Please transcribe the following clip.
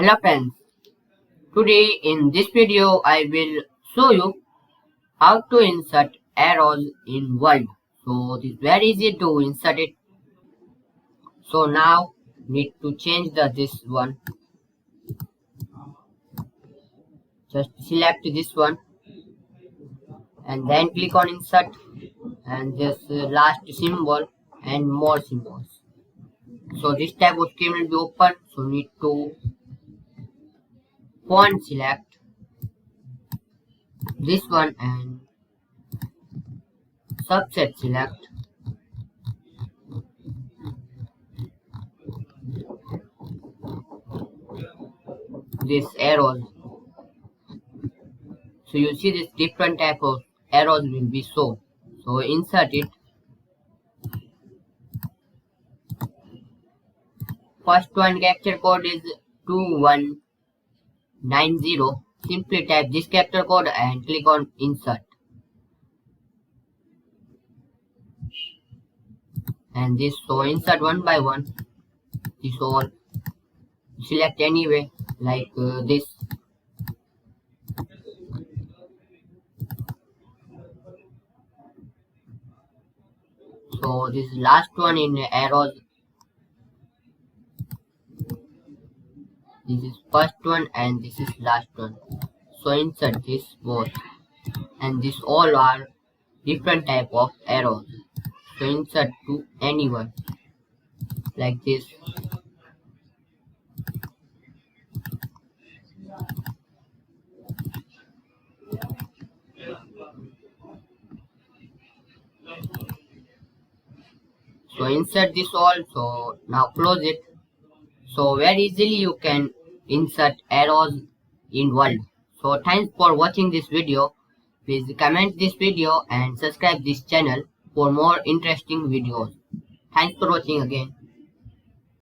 Hello friends, today in this video I will show you how to insert arrows in Word. So it is very easy to insert it. So now need to change this one. Just select this one and then click on insert and just last symbol and more symbols. So this type of screen will be open. So need to font select this one and subset select this arrows. So you see this different type of arrows will be shown. So insert it. First one capture code is 2190. Simply type this capture code and click on insert. And this, so insert one by one. This all select anyway like this. So this last one in arrows. This is first one and this is last one. So insert this both. And this all are different type of arrows. So insert to anyone like this. So insert this all. So now close it. So very easily you can insert arrows in Word. So thanks for watching this video. Please comment this video and subscribe this channel for more interesting videos. Thanks for watching again.